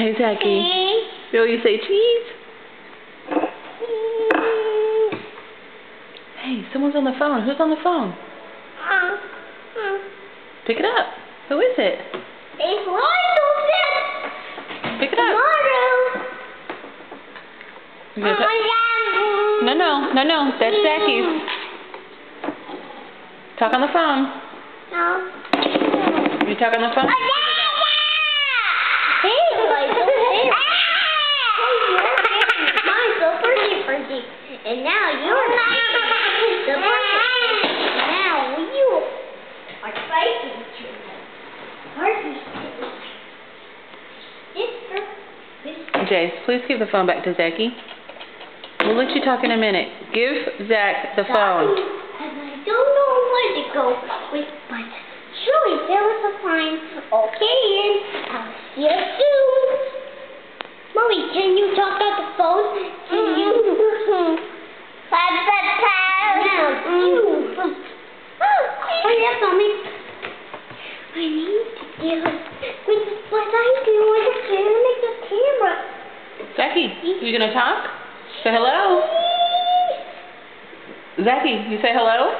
Hey, Zachy. Will you say cheese? Hey, someone's on the phone. Who's on the phone? Pick it up. Who is it? It's Lionel. Pick it up. No. That's Zachy's. Talk on the phone. No. You talk on the phone? Mine's so pretty. And now you're the now you are fighting to Jace, please give the phone back to Zachy. We'll let you talk in a minute. Give Zach the phone. And I don't know where to go with, but surely there was a fine. Okay, and I'll see you soon. Mommy, can you talk on the phone? Can you? Now, you. Hurry up, Mommy. I need to do with what I do on the camera. Zachy, you gonna talk? Say hello. Zachy, you say hello?